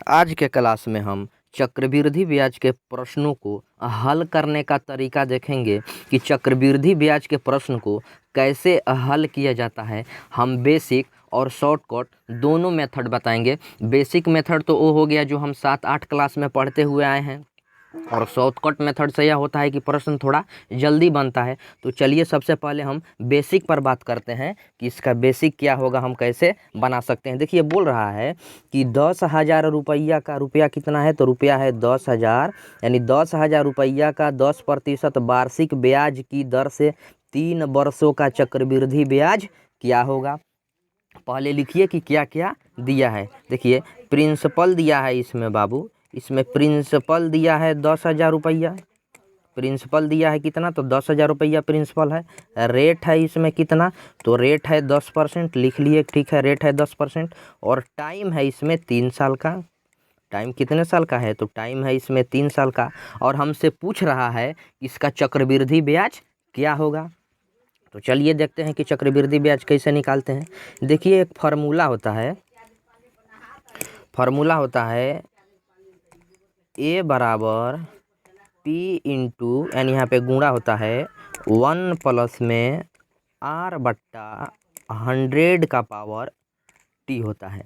आज के क्लास में हम चक्रवृद्धि ब्याज के प्रश्नों को हल करने का तरीका देखेंगे कि चक्रवृद्धि ब्याज के प्रश्न को कैसे हल किया जाता है। हम बेसिक और शॉर्टकट दोनों मेथड बताएंगे। बेसिक मेथड तो वो हो गया जो हम 7-8 क्लास में पढ़ते हुए आए हैं, और शॉर्टकट मेथड से यह होता है कि प्रश्न थोड़ा जल्दी बनता है। तो चलिए सबसे पहले हम बेसिक पर बात करते हैं कि इसका बेसिक क्या होगा, हम कैसे बना सकते हैं। देखिए बोल रहा है कि 10,000 रुपया का रुपया कितना है, तो रुपया है 10,000, यानी 10,000 रुपया का 10% वार्षिक ब्याज की दर से 3 वर्षों का चक्रवृद्धि ब्याज क्या होगा। पहले लिखिए कि क्या क्या दिया है। देखिए प्रिंसिपल दिया है इसमें बाबू, इसमें प्रिंसिपल दिया है 10,000 रुपया। प्रिंसिपल दिया है कितना, तो 10,000 रुपया प्रिंसिपल है। रेट है इसमें कितना, तो रेट है 10%, लिख लिए, ठीक है, रेट है 10%। और टाइम है इसमें 3 साल का। टाइम कितने साल का है, तो टाइम है इसमें 3 साल का। और हमसे पूछ रहा है इसका चक्रवृद्धि ब्याज क्या होगा। तो चलिए देखते हैं कि चक्रवृद्धि ब्याज कैसे निकालते हैं। देखिए एक फार्मूला होता है, ए बराबर पी इंटू, यानी यहाँ पे गुणा होता है 1 प्लस में आर बट्टा 100 का पावर टी होता है।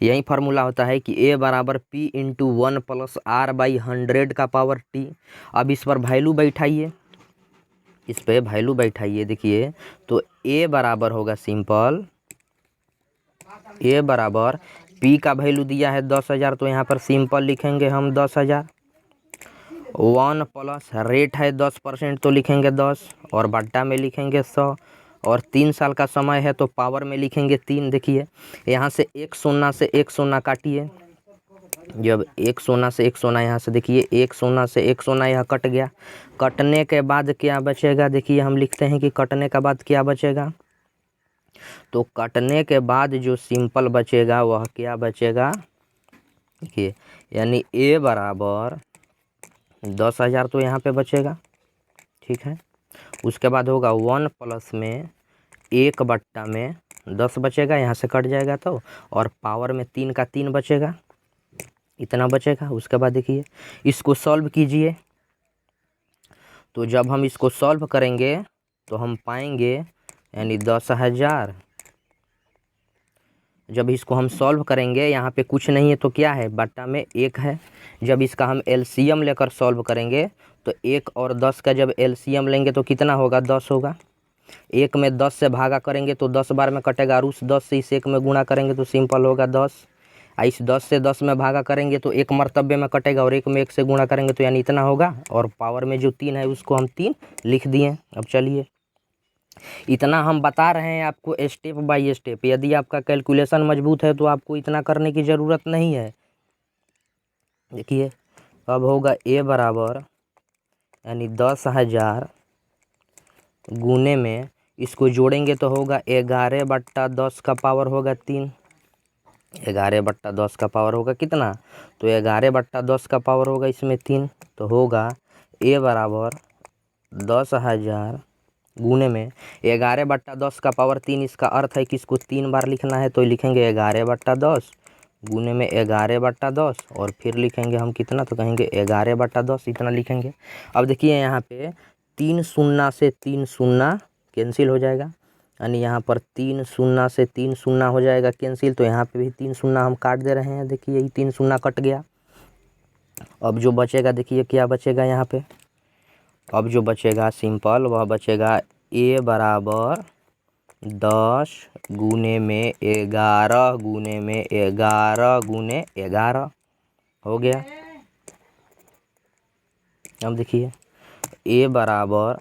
यही फार्मूला होता है कि ए बराबर P into 1 plus R by 100 का पावर टी। अब इस पर वैल्यू बैठाइए, इस पे वैल्यू बैठाइए। देखिए तो ए बराबर होगा सिंपल, ए बराबर पी का वैल्यू दिया है 10,000, तो यहाँ पर सिंपल लिखेंगे हम 10,000। 1 प्लस रेट है 10%, तो लिखेंगे 10, और बट्टा में लिखेंगे 100, और 3 साल का समय है तो पावर में लिखेंगे 3। देखिए यहाँ से एक शून्य से एक शून्य काटिए, जब एक शून्य से एक शून्य, यहाँ से देखिए एक शून्य से एक शून्य यह कट गया। कटने के बाद क्या बचेगा, देखिए हम लिखते हैं कि कटने के बाद क्या बचेगा, तो कटने के बाद जो सिंपल बचेगा वह क्या बचेगा, देखिए यानी ए बराबर 10,000 तो यहाँ पे बचेगा, ठीक है। उसके बाद होगा 1 प्लस में 1 बट्टा में 10 बचेगा, यहाँ से कट जाएगा तो, और पावर में 3 का 3 बचेगा, इतना बचेगा। उसके बाद देखिए इसको सॉल्व कीजिए, तो जब हम इसको सॉल्व करेंगे तो हम पाएंगे यानी 10,000। जब इसको हम सॉल्व करेंगे, यहाँ पे कुछ नहीं है तो क्या है, बट्टा में 1 है। जब इसका हम एलसीएम लेकर सॉल्व करेंगे तो 1 और 10 का जब एलसीएम लेंगे तो कितना होगा, 10 होगा। 1 में 10 से भागा करेंगे तो 10 बार में कटेगा, और उस 10 से इस 1 में गुणा करेंगे तो सिंपल होगा 10। इस 10 से 10 में भागा करेंगे तो 1 मर्तबे में कटेगा, और 1 में 1 से गुणा करेंगे तो यानी इतना होगा। और पावर में जो 3 है उसको हम 3 लिख दिए। अब चलिए इतना हम बता रहे हैं आपको स्टेप बाय स्टेप। यदि आपका कैलकुलेशन मजबूत है तो आपको इतना करने की ज़रूरत नहीं है। देखिए अब होगा ए बराबर यानी 10,000 गुने में, इसको जोड़ेंगे तो होगा 11 बट्टा 10 का पावर होगा 3। 11 बट्टा 10 का पावर होगा कितना, तो 11 बट्टा 10 का पावर होगा इसमें 3, तो होगा ए बराबर 10,000 गुने में 11 बट्टा 10 का पावर 3। इसका अर्थ है कि इसको 3 बार लिखना है, तो लिखेंगे 11 बट्टा 10 गुने में 11 बट्टा 10, और फिर लिखेंगे हम कितना, तो कहेंगे 11 बट्टा 10, इतना लिखेंगे। अब देखिए यहाँ पे 3 शून्य से 3 शून्य कैंसिल हो जाएगा, यानी यहाँ पर 3 शून्य से 3 शून्य हो जाएगा कैंसिल, तो यहाँ पे भी 3 शून्य हम काट दे रहे हैं। देखिए यही 3 शून्य कट गया। अब जो बचेगा देखिए क्या बचेगा यहाँ पे, अब जो बचेगा सिंपल वह बचेगा ए बराबर 10 गुने में 11 गुने में 11 गुने 11 हो गया। अब देखिए ए बराबर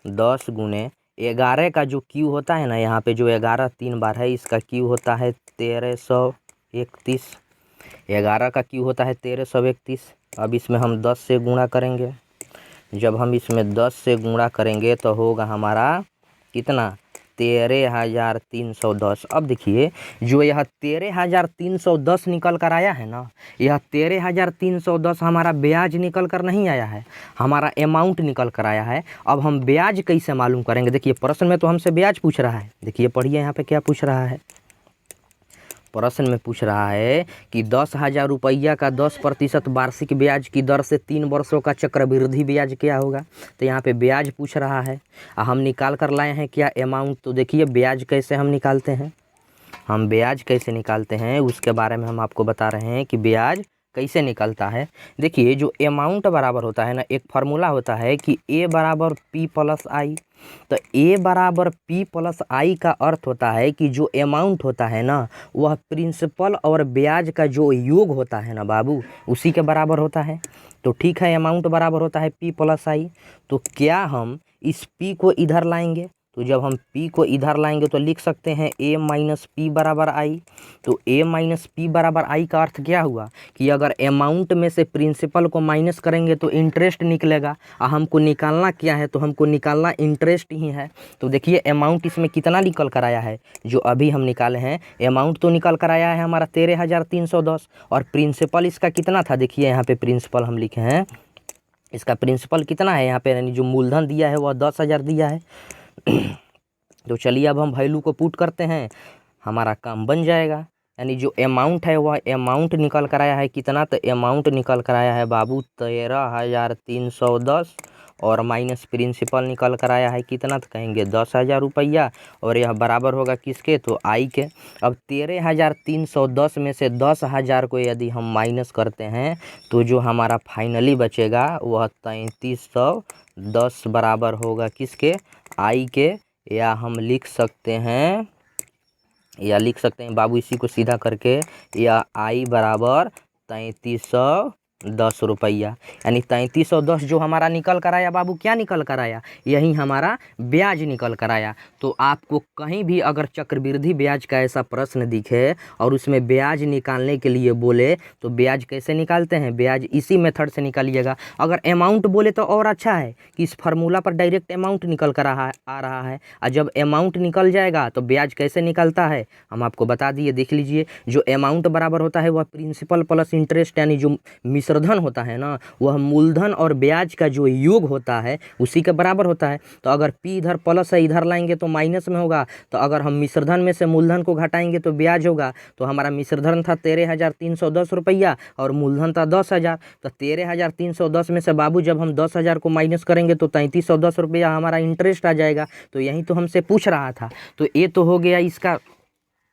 10 गुने 11 का जो क्यू होता है ना, यहाँ पे जो 11 3 बार है, इसका क्यू होता है 1331। 11 का क्यू होता है 1331। अब इसमें हम 10 से गुणा करेंगे। जब हम इसमें 10 से गुणा करेंगे तो होगा हमारा कितना, 13,310। अब देखिए जो यह 13,310 निकल कर आया है ना, यह 13,310 हमारा ब्याज निकल कर नहीं आया है, हमारा अमाउंट निकल कर आया है। अब हम ब्याज कैसे मालूम करेंगे, देखिए प्रश्न में तो हमसे ब्याज पूछ रहा है। देखिए पढ़िए यहाँ पे क्या पूछ रहा है, प्रश्न में पूछ रहा है कि 10,000 रुपया का 10% वार्षिक ब्याज की दर से 3 वर्षों का चक्रवृद्धि ब्याज क्या होगा। तो यहाँ पे ब्याज पूछ रहा है, हम निकाल कर लाए हैं क्या अमाउंट। तो देखिए ब्याज कैसे हम निकालते हैं, हम ब्याज कैसे निकालते हैं उसके बारे में हम आपको बता रहे हैं कि ब्याज कैसे निकलता है। देखिए जो अमाउंट बराबर होता है ना, एक फार्मूला होता है कि ए बराबर पी प्लस आई। तो ए बराबर पी प्लस आई का अर्थ होता है कि जो अमाउंट होता है ना वह प्रिंसिपल और ब्याज का जो योग होता है ना बाबू, उसी के बराबर होता है। तो ठीक है, अमाउंट बराबर होता है पी प्लस आई। तो क्या हम इस पी को इधर लाएंगे, तो जब हम p को इधर लाएंगे तो लिख सकते हैं a माइनस पी बराबर आई। तो a माइनस पी बराबर आई का अर्थ क्या हुआ कि अगर अमाउंट में से प्रिंसिपल को माइनस करेंगे तो इंटरेस्ट निकलेगा, और हमको निकालना क्या है, तो हमको निकालना इंटरेस्ट ही है। तो देखिए अमाउंट इसमें कितना निकल कर आया है, जो अभी हम निकाले हैं अमाउंट तो निकल कर आया है हमारा 13,310, और प्रिंसिपल इसका कितना था, देखिए यहाँ पे प्रिंसिपल हम लिखे हैं, इसका प्रिंसिपल कितना है यहाँ पे, यानी जो मूलधन दिया है वह 10,000 दिया है। तो चलिए अब हम वैल्यू को पुट करते हैं, हमारा काम बन जाएगा। यानी जो अमाउंट है वह अमाउंट निकल कर आया है कितना, तो अमाउंट निकल कर आया है बाबू 13,310, और माइनस प्रिंसिपल निकल कर आया है कितना, तो कहेंगे 10,000 रुपया, और यह बराबर होगा किसके, तो आई के। अब 13,310 में से 10,000 को यदि हम माइनस करते हैं तो जो हमारा फाइनली बचेगा वह 3,310 बराबर होगा किसके, आई के। या हम लिख सकते हैं बाबू इसी को सीधा करके, या आई बराबर 3,310 रुपया। यानी 3,310 जो हमारा निकल कर आया बाबू, क्या निकल कर आया, यही हमारा ब्याज निकल कर आया। तो आपको कहीं भी अगर चक्रवृद्धि ब्याज का ऐसा प्रश्न दिखे और उसमें ब्याज निकालने के लिए बोले तो ब्याज कैसे निकालते हैं, ब्याज इसी मेथड से निकालिएगा। अगर अमाउंट बोले तो और अच्छा है कि इस फार्मूला पर डायरेक्ट अमाउंट निकल कर आ रहा है, और जब अमाउंट निकल जाएगा तो ब्याज कैसे निकलता है हम आपको बता दिए। देख लीजिए जो अमाउंट बराबर होता है वह प्रिंसिपल प्लस इंटरेस्ट, यानी जो मिश्रधन होता है ना वह मूलधन और ब्याज का जो योग होता है उसी के बराबर होता है। तो अगर p इधर प्लस है इधर लाएंगे तो माइनस में होगा, तो अगर हम मिश्रधन में से मूलधन को घटाएंगे तो ब्याज होगा। तो हमारा मिश्रधन था 13,310 रुपया और मूलधन था 10,000। तो 13,310 में से बाबू जब हम 10,000 को माइनस करेंगे तो 3,310 रुपया हमारा इंटरेस्ट आ जाएगा। तो यही तो हमसे पूछ रहा था। तो ये तो हो गया इसका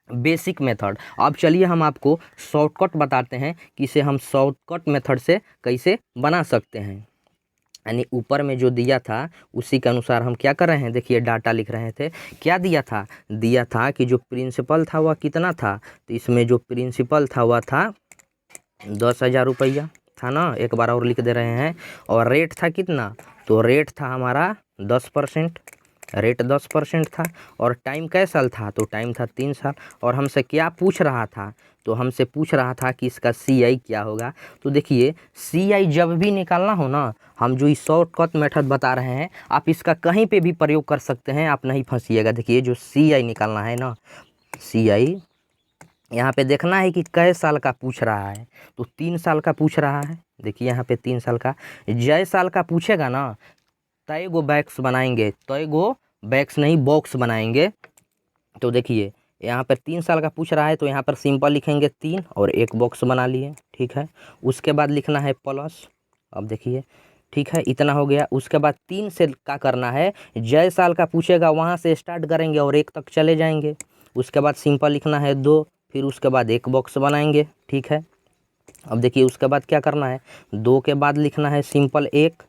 बेसिक मेथड। अब चलिए हम आपको शॉर्टकट बताते हैं कि इसे हम शॉर्टकट मेथड से कैसे बना सकते हैं। यानी ऊपर में जो दिया था उसी के अनुसार हम क्या कर रहे हैं, देखिए डाटा लिख रहे थे। क्या दिया था कि जो प्रिंसिपल था वह कितना था, तो इसमें जो प्रिंसिपल था वह था 10,000 रुपया था ना, एक बार और लिख दे रहे हैं। और रेट था कितना, तो रेट था हमारा 10%, रेट 10% था। और टाइम कै साल था, तो टाइम था 3 साल। और हमसे क्या पूछ रहा था, तो हमसे पूछ रहा था कि इसका CI क्या होगा। तो देखिए CI जब भी निकालना हो ना, हम जो इस शॉर्टकट मेथड बता रहे हैं आप इसका कहीं पे भी प्रयोग कर सकते हैं, आप नहीं फंसिएगा। देखिए जो CI निकालना है ना, CI यहाँ पे देखना है कि कै साल का पूछ रहा है, तो 3 साल का पूछ रहा है। देखिए यहाँ पे 3 साल का, जय साल का पूछेगा ना तय गो बैक्स बनाएंगे, तय गो बैक्स नहीं बॉक्स बनाएंगे। तो देखिए यहाँ पर 3 साल का पूछ रहा है तो यहाँ पर सिंपल लिखेंगे 3 और एक बॉक्स बना लिए, ठीक है। उसके बाद लिखना है प्लस, अब देखिए ठीक है इतना हो गया। उसके बाद 3 से क्या करना है, जय साल का पूछेगा वहाँ से स्टार्ट करेंगे और 1 तक चले जाएंगे। उसके बाद सिंपल लिखना है 2, फिर उसके बाद एक बॉक्स बनाएंगे, ठीक है। अब देखिए उसके बाद क्या करना है, 2 के बाद लिखना है सिंपल 1,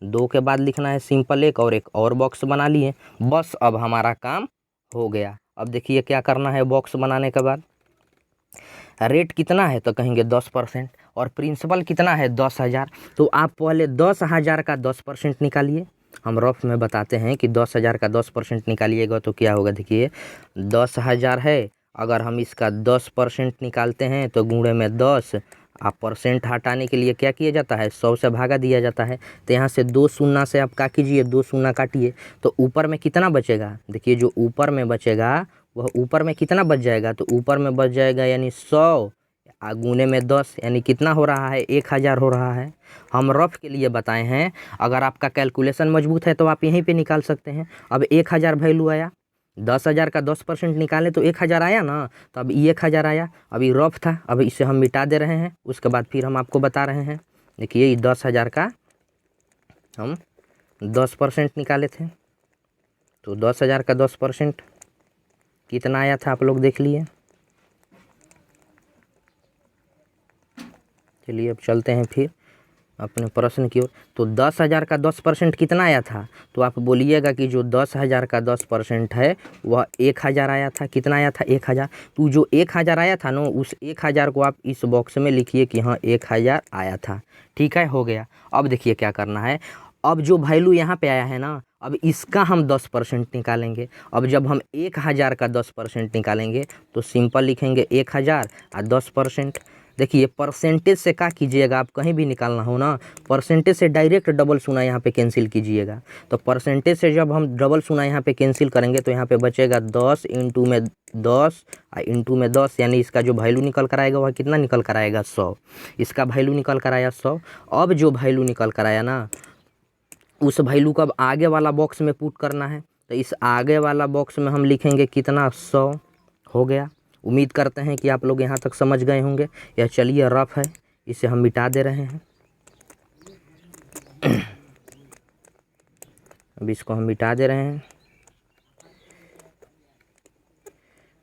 2 के बाद लिखना है सिंपल 1 और एक और बॉक्स बना लिए। बस अब हमारा काम हो गया। अब देखिए क्या करना है, बॉक्स बनाने के बाद रेट कितना है, तो कहेंगे 10%, और प्रिंसिपल कितना है 10,000। तो आप पहले 10,000 का 10% निकालिए। हम रफ में बताते हैं कि 10,000 का 10% निकालिएगा तो क्या होगा। देखिए 10,000 है, अगर हम इसका 10% निकालते हैं तो गुणे में 10, आप परसेंट हटाने के लिए क्या किया जाता है, 100 से भागा दिया जाता है। तो यहाँ से 2 शून्य से आप क्या कीजिए, 2 शून्य काटिए, तो ऊपर में कितना बचेगा। देखिए जो ऊपर में बचेगा वह ऊपर में कितना बच जाएगा, तो ऊपर में बच जाएगा यानी 100 गुने में 10, यानी कितना हो रहा है, 1,000 हो रहा है। हम रफ के लिए बताए हैं, अगर आपका कैलकुलेशन मजबूत है तो आप यहीं पे निकाल सकते हैं। अब 1,000 वैल्यू आया, 10,000 का 10% निकालें तो 1,000 आया ना। तो अब ये 1,000 आया, अभी रफ था, अब इसे हम मिटा दे रहे हैं। उसके बाद फिर हम आपको बता रहे हैं, देखिए 10,000 का हम 10% निकाले थे, तो 10,000 का 10% कितना आया था आप लोग देख लिए। चलिए अब चलते हैं फिर अपने प्रश्न की ओर। तो 10,000 का 10% कितना आया था, तो आप बोलिएगा कि जो 10,000 का 10% है वह 1,000 आया था। कितना आया था? 1,000। तो जो 1,000 आया था ना, उस 1,000 को आप इस बॉक्स में लिखिए कि हाँ 1,000 आया था। ठीक है, हो गया। अब देखिए क्या करना है, अब जो वैल्यू यहाँ पे आया है ना, अब इसका हम 10% निकालेंगे। अब जब हम 1,000 का 10% निकालेंगे तो सिंपल लिखेंगे 1,000 और 10%। देखिए परसेंटेज से क्या कीजिएगा, आप कहीं भी निकालना हो ना, परसेंटेज से डायरेक्ट डबल शून्य यहाँ पे कैंसिल कीजिएगा। तो परसेंटेज से जब हम डबल शून्य यहाँ पे कैंसिल करेंगे तो यहाँ पे बचेगा 10 इंटू में 10 और इंटू में 10, यानी इसका जो वैल्यू निकल कर आएगा वह कितना निकल कर आएगा? 100। इसका वैल्यू निकल कर आया 100। अब जो वैल्यू निकल कर आया ना, उस वैल्यू को अब आगे वाला बॉक्स में पुट करना है। तो इस आगे वाला बॉक्स में हम लिखेंगे कितना? 100। हो गया। उम्मीद करते हैं कि आप लोग यहाँ तक समझ गए होंगे। यह चलिए रफ है, इसे हम मिटा दे रहे हैं। अब इसको हम मिटा दे रहे हैं।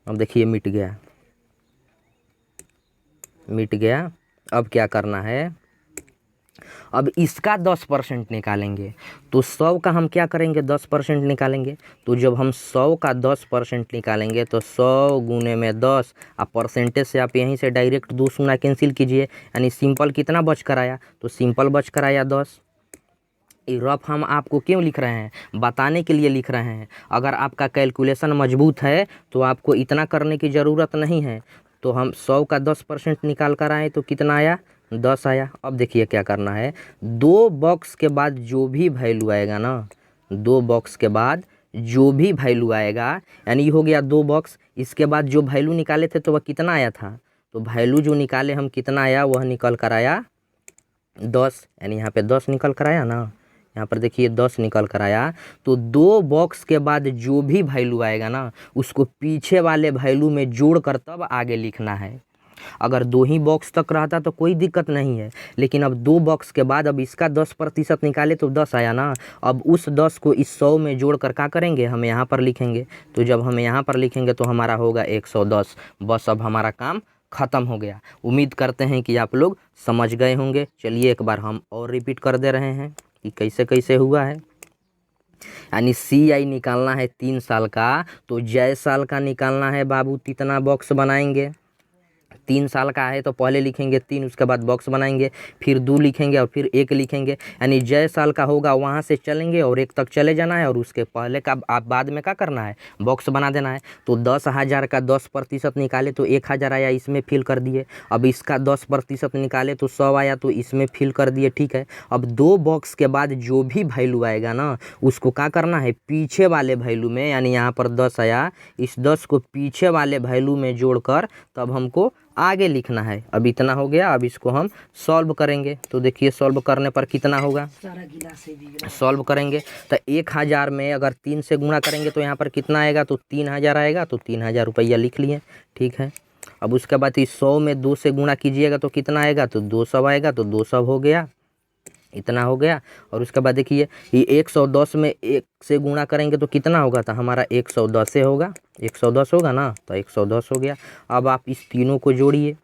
अब देखिए मिट गया, मिट गया। अब क्या करना है, अब इसका 10% निकालेंगे। तो 100 का हम क्या करेंगे? 10% निकालेंगे। तो जब हम 100 का 10% निकालेंगे तो 100 गुने में 10, अब परसेंटेज से आप यहीं से डायरेक्ट 2 शून्य कैंसिल कीजिए, यानी सिंपल कितना बच कर आया? तो सिंपल बच कर आया 10। ये रफ हम आपको क्यों लिख रहे हैं? बताने के लिए लिख रहे हैं। अगर आपका कैलकुलेशन मजबूत है तो आपको इतना करने की ज़रूरत नहीं है। तो हम 100 का 10% निकाल कर आए तो कितना आया? 10 आया। अब देखिए क्या करना है, 2 बॉक्स के बाद जो भी वैल्यू आएगा ना, 2 बॉक्स के बाद जो भी वैल्यू आएगा, यानी हो गया 2 बॉक्स, इसके बाद जो वैल्यू निकाले थे तो वह कितना आया था? तो वैल्यू जो निकाले हम कितना आया? वह निकल कर आया 10, यानी यहाँ पे 10 निकल कर आया ना, यहाँ पर देखिए 10 निकल कर आया। तो 2 बॉक्स के बाद जो भी वैल्यू आएगा ना, उसको पीछे वाले वैल्यू में जोड़ कर तब आगे लिखना है। अगर 2 ही बॉक्स तक रहता तो कोई दिक्कत नहीं है, लेकिन अब 2 बॉक्स के बाद अब इसका 10% निकाले तो 10 आया ना। अब उस 10 को इस 100 में जोड़ कर क्या करेंगे? हम यहाँ पर लिखेंगे। तो जब हम यहाँ पर लिखेंगे तो हमारा होगा 110। बस अब हमारा काम ख़त्म हो गया। उम्मीद करते हैं कि आप लोग समझ गए होंगे। चलिए एक बार हम और रिपीट कर दे रहे हैं कि कैसे कैसे हुआ है। यानी CI निकालना है 3 साल का, तो जय साल का निकालना है बाबू, कितना बॉक्स बनाएंगे? 3 साल का है तो पहले लिखेंगे 3, उसके बाद बॉक्स बनाएंगे, फिर 2 लिखेंगे और फिर 1 लिखेंगे। यानी जय साल का होगा वहाँ से चलेंगे और 1 तक चले जाना है, और उसके पहले का आप बाद में क्या करना है? बॉक्स बना देना है। तो 10,000 का 10% निकाले तो 1,000 आया, इसमें फिल कर दिए। अब इसका 10% निकाले तो 100 आया, तो इसमें फिल कर दिए। ठीक है। अब 2 बॉक्स के बाद जो भी वैल्यू आएगा ना, उसको क्या करना है? पीछे वाले वैल्यू में, यानी यहाँ पर 10 आया, इस 10 को पीछे वाले वैल्यू में जोड़कर तब हमको आगे लिखना है। अब इतना हो गया। अब इसको हम सॉल्व करेंगे। तो देखिए सॉल्व करने पर कितना होगा, सॉल्व करेंगे तो 1,000 में अगर 3 से गुणा करेंगे तो यहाँ पर कितना आएगा? तो 3,000 आएगा। तो 3,000 रुपया लिख लिए। ठीक है। अब उसके बाद इस 100 में 2 से गुणा कीजिएगा तो कितना आएगा? तो 200 आएगा। तो 200 हो गया, इतना हो गया। और उसके बाद देखिए ये 110 में 1 से गुणा करेंगे तो कितना होगा? तो हमारा 110 से होगा, 110 होगा ना, तो 110 हो गया। अब आप इस तीनों को जोड़िए,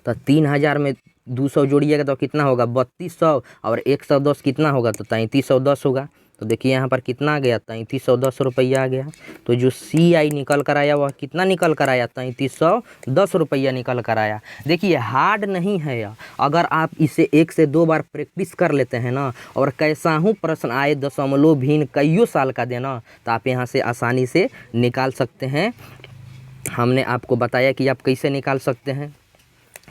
तो 3,000 में 200 जोड़िएगा तो कितना होगा? 3200, और 110 कितना होगा? तो 3310 होगा। तो देखिए यहाँ पर कितना आ गया? 3310 रुपया आ गया। तो जो CI निकल कर आया वह कितना निकल कर आया? 3310 रुपया निकल कर आया। देखिए हार्ड नहीं है यह। अगर आप इसे 1 से 2 बार प्रैक्टिस कर लेते हैं ना, और कैसा हूँ प्रश्न आए दशमलव भिन्न कईयों साल का देना, तो आप यहाँ से आसानी से निकाल सकते हैं। हमने आपको बताया कि आप कैसे निकाल सकते हैं।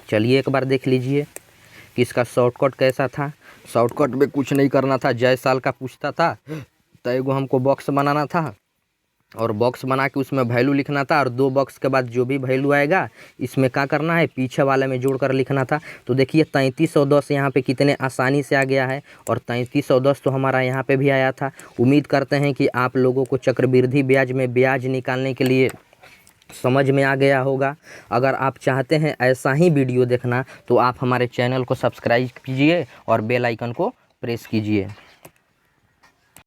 चलिए एक बार देख लीजिए कि इसका शॉर्टकट कैसा था। शॉर्टकट में कुछ नहीं करना था, जय साल का पूछता था तो एगो हमको बॉक्स बनाना था, और बॉक्स बना के उसमें वैल्यू लिखना था, और 2 बॉक्स के बाद जो भी वैल्यू आएगा इसमें क्या करना है, पीछे वाले में जोड़कर लिखना था। तो देखिए 3310 यहाँ पे कितने आसानी से आ गया है, और 3310 तो हमारा यहाँ पे भी आया था। उम्मीद करते हैं कि आप लोगों को चक्रवृद्धि ब्याज में ब्याज निकालने के लिए समझ में आ गया होगा। अगर आप चाहते हैं ऐसा ही वीडियो देखना तो आप हमारे चैनल को सब्सक्राइब कीजिए और बेल आइकन को प्रेस कीजिए।